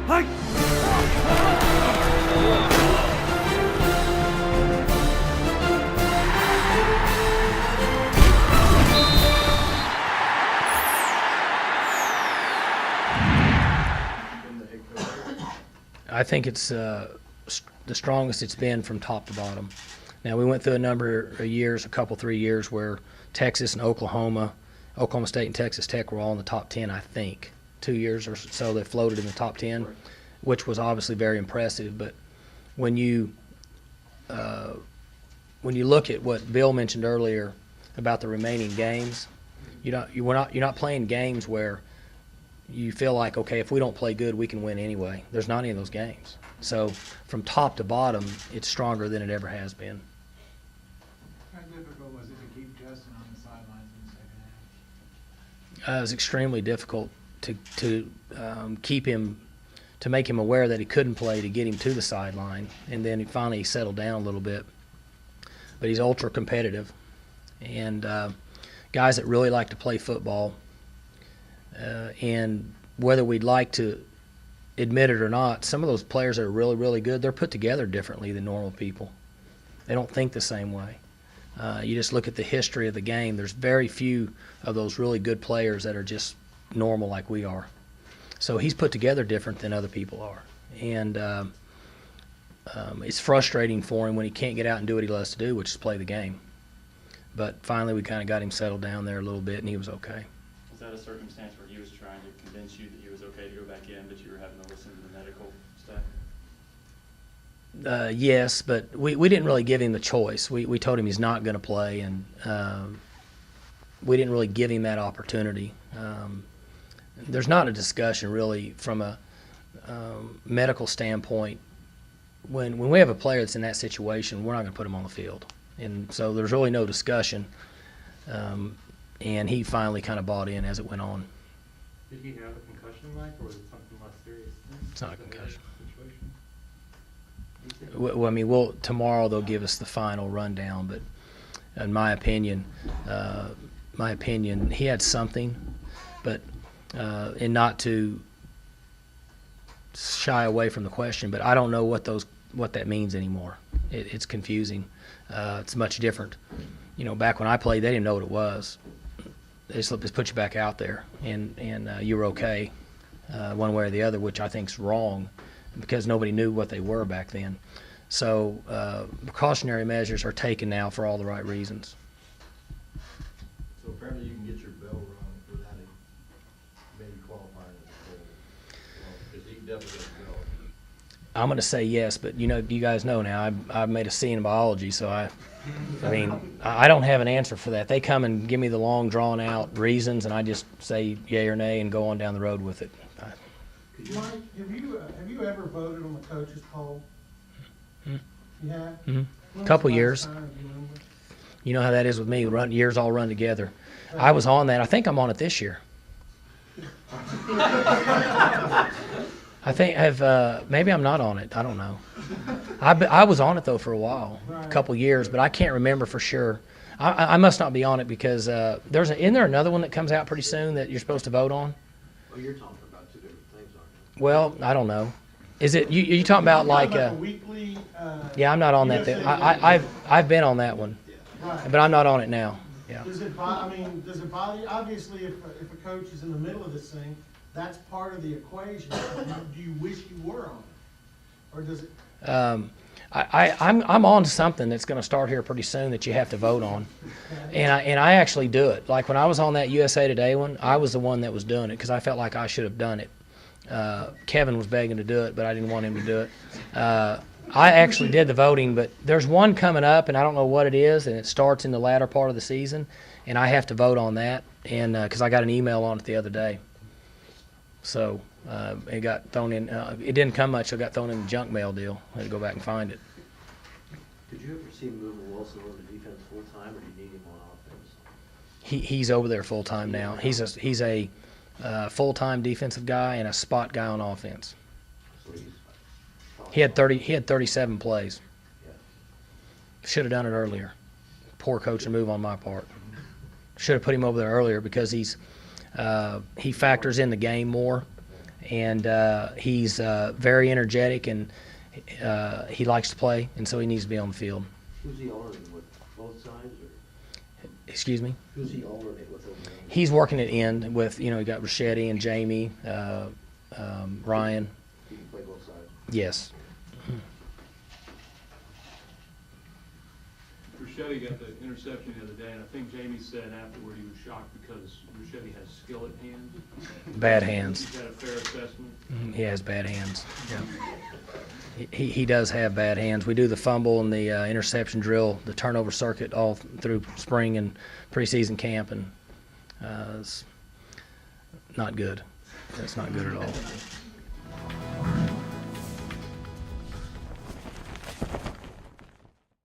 I think it's the strongest it's been from top to bottom. Now, we went through a number of years, 3 years, where Texas and Oklahoma State and Texas Tech were all in the top 10, I think. 2 years or so they floated in the top 10, which was obviously very impressive. But when you look at what Bill mentioned earlier about the remaining games, you're not playing games where you feel like, okay, if we don't play good, we can win anyway. There's not any of those games. So from top to bottom, it's stronger than it ever has been. How difficult was it to keep Justin on the sidelines in the second half? It was extremely difficult to keep him, to make him aware that he couldn't play, to get him to the sideline, and then he settled down a little bit. But he's ultra competitive, and guys that really like to play football, and whether we'd like to admit it or not, some of those players that are really, really good, they're put together differently than normal people. They don't think the same way. You just look at the history of the game. There's very few of those really good players that are just normal like we are. So he's put together different than other people are. And it's frustrating for him when he can't get out and do what he loves to do, which is play the game. But finally we kind of got him settled down there a little bit, and he was okay. Was that a circumstance where he was trying to convince you that he was okay to go back in, but you were having to listen to the medical staff? Yes, but we didn't really give him the choice. We told him he's not going to play, and we didn't really give him that opportunity. There's not a discussion really from a medical standpoint. When we have a player that's in that situation, we're not going to put him on the field. And so there's really no discussion. And he finally kind of bought in as it went on. Did he have a concussion, Mike, or was it something less serious? It's not a concussion. Well, I mean, tomorrow they'll give us the final rundown, but in my opinion, he had something, but and not to shy away from the question, but I don't know what that means anymore. It's confusing. It's much different. You know, back when I played, they didn't know what it was. They just put you back out there, and you were okay one way or the other, which I think is wrong because nobody knew what they were back then. So precautionary measures are taken now for all the right reasons. So apparently you can get your bell rung without it maybe qualifying as a goal. Because he definitely got a bell. I'm going to say yes, but you guys know now, I've made a C in biology, so I mean, I don't have an answer for that. They come and give me the long, drawn-out reasons, and I just say yay or nay and go on down the road with it. Mike, have you ever voted on the coaches poll? You have? Mm-hmm. A couple years. You know how that is with me. Years all run together. I was on that. I think I'm on it this year. I think maybe I'm not on it. I don't know. I was on it though for a while, a couple years, but I can't remember for sure. I must not be on it because isn't there another one that comes out pretty soon that you're supposed to vote on? Well, you're talking about two different things, aren't you? Well, I don't know. Is it you talking about like a weekly? Yeah, I'm not on that. I've been on that one, Right. but I'm not on it now. Yeah. Does it bother you? Obviously, if a coach is in the middle of this thing, that's part of the equation. Do you wish you were on it, or does it? I'm on something that's going to start here pretty soon that you have to vote on, and I actually do it. Like when I was on that USA Today one, I was the one that was doing it because I felt like I should have done it. Kevin was begging to do it, but I didn't want him to do it. I actually did the voting, but there's one coming up, and I don't know what it is, and it starts in the latter part of the season, and I have to vote on that, and because I got an email on it the other day. So it got thrown in. It didn't come much, so it got thrown in the junk mail deal. I had to go back and find it. Did you ever see moving Wilson on the defense full time, or do you need him on offense? He's over there full time now. He's a full time defensive guy and a spot guy on offense. So He had 37 plays. Yeah. Should have done it earlier. Poor coaching move on my part. Should have put him over there earlier because he factors in the game more. and he's very energetic, and he likes to play, and so he needs to be on the field. Who's he alternating with, both sides, or Excuse me? who's he alternating with over there? He's working at end with, you got Rachetti and Jamie, Ryan. He can play both sides. Yes. Rachetti got the interception the other day, and I think Jamie said afterward he was shocked because Rachetti has skillet hands. Bad hands. Is that a fair assessment? He has bad hands. Yeah. He does have bad hands. We do the fumble and the interception drill, the turnover circuit all through spring and preseason camp, and it's not good. It's not good at all.